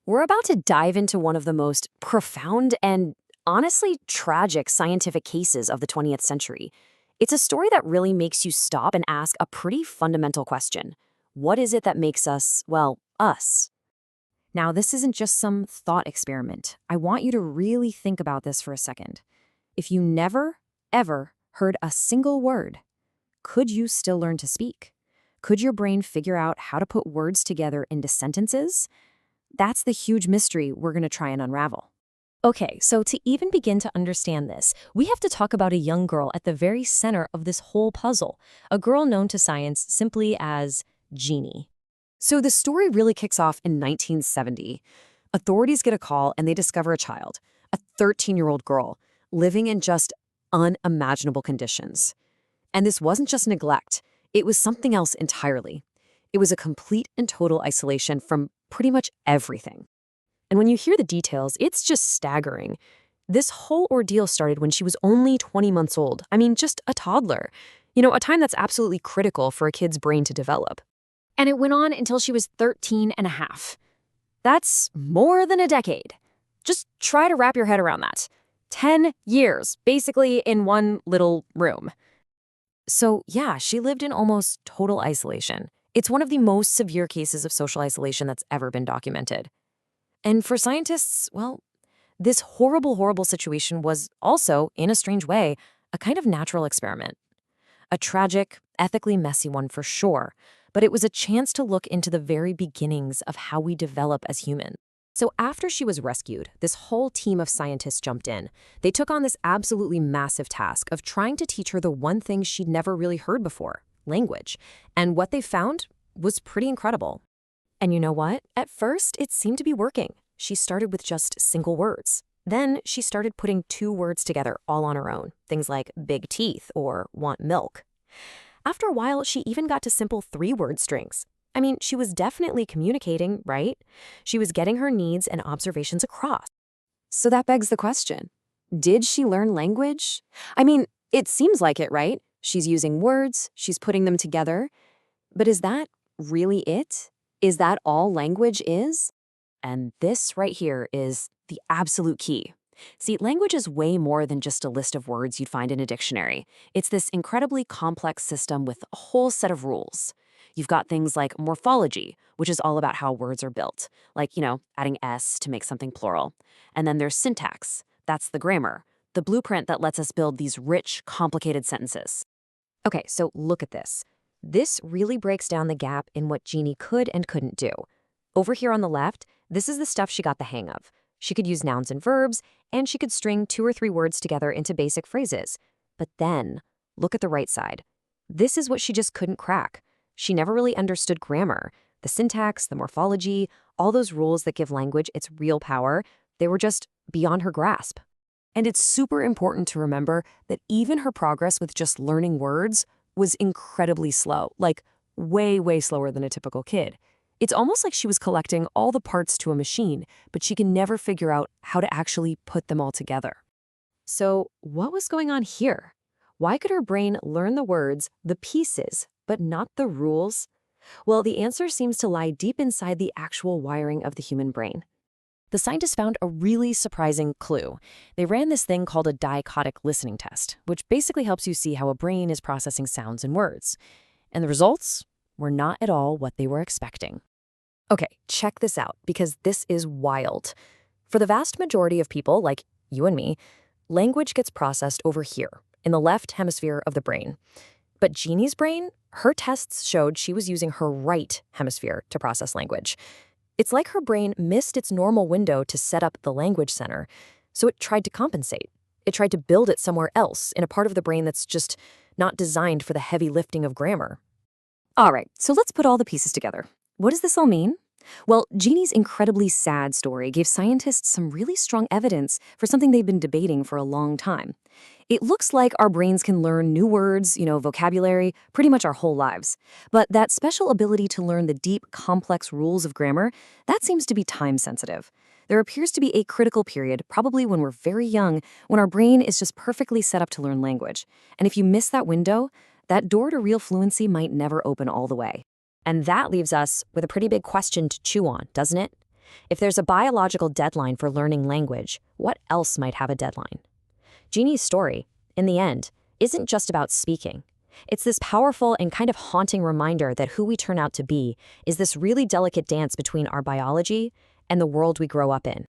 We're about to dive into one of the most profound and honestly tragic scientific cases of the 20th century. It's a story that really makes you stop and ask a pretty fundamental question. What is it that makes us, well, us? Now, this isn't just some thought experiment. I want you to really think about this for a second. If you never, ever heard a single word, could you still learn to speak? Could your brain figure out how to put words together into sentences? That's the huge mystery we're going to try and unravel. Okay, so to even begin to understand this, we have to talk about a young girl at the very center of this whole puzzle, a girl known to science simply as Genie. So the story really kicks off in 1970. Authorities get a call and they discover a child, a 13-year-old girl, living in just unimaginable conditions. And this wasn't just neglect, it was something else entirely. It was a complete and total isolation from pretty much everything. And when you hear the details, it's just staggering. This whole ordeal started when she was only 20 months old. I mean, just a toddler. A time that's absolutely critical for a kid's brain to develop. And it went on until she was 13 and a half. That's more than a decade. Just try to wrap your head around that. 10 years, basically in one little room. So yeah, she lived in almost total isolation. It's one of the most severe cases of social isolation that's ever been documented. And for scientists, well, this horrible, horrible situation was also, in a strange way, a kind of natural experiment. A tragic, ethically messy one for sure, but it was a chance to look into the very beginnings of how we develop as humans. So after she was rescued, this whole team of scientists jumped in. They took on this absolutely massive task of trying to teach her the one thing she'd never really heard before, language. And what they found was pretty incredible. And you know what? At first, it seemed to be working. She started with just single words. Then she started putting two words together all on her own, things like big teeth or want milk. After a while, she even got to simple three-word strings. I mean, she was definitely communicating, right? She was getting her needs and observations across. So that begs the question, did she learn language? I mean, it seems like it, right? She's using words, she's putting them together. But is that really it? Is that all language is? And this right here is the absolute key. See, language is way more than just a list of words you'd find in a dictionary. It's this incredibly complex system with a whole set of rules. You've got things like morphology, which is all about how words are built, like, adding S to make something plural. And then there's syntax. That's the grammar, the blueprint that lets us build these rich, complicated sentences. Okay, so look at this. This really breaks down the gap in what Genie could and couldn't do. Over here on the left, this is the stuff she got the hang of. She could use nouns and verbs, and she could string 2 or 3 words together into basic phrases. But then, look at the right side. This is what she just couldn't crack. She never really understood grammar. The syntax, the morphology, all those rules that give language its real power, they were just beyond her grasp. And it's super important to remember that even her progress with just learning words was incredibly slow, like way, way slower than a typical kid. It's almost like she was collecting all the parts to a machine, but she can never figure out how to actually put them all together. So what was going on here? Why could her brain learn the words, the pieces, but not the rules? Well, the answer seems to lie deep inside the actual wiring of the human brain. The scientists found a really surprising clue. They ran this thing called a dichotic listening test, which basically helps you see how a brain is processing sounds and words. And the results were not at all what they were expecting. Okay, check this out, because this is wild. For the vast majority of people, like you and me, language gets processed over here, in the left hemisphere of the brain. But Genie's brain, her tests showed she was using her right hemisphere to process language. It's like her brain missed its normal window to set up the language center, so it tried to compensate. It tried to build it somewhere else, in a part of the brain that's just not designed for the heavy lifting of grammar. All right, so let's put all the pieces together. What does this all mean? Well, Genie's incredibly sad story gave scientists some really strong evidence for something they've been debating for a long time. It looks like our brains can learn new words, vocabulary, pretty much our whole lives. But that special ability to learn the deep, complex rules of grammar, that seems to be time-sensitive. There appears to be a critical period, probably when we're very young, when our brain is just perfectly set up to learn language. And if you miss that window, that door to real fluency might never open all the way. And that leaves us with a pretty big question to chew on, doesn't it? If there's a biological deadline for learning language, what else might have a deadline? Genie's story, in the end, isn't just about speaking. It's this powerful and kind of haunting reminder that who we turn out to be is this really delicate dance between our biology and the world we grow up in.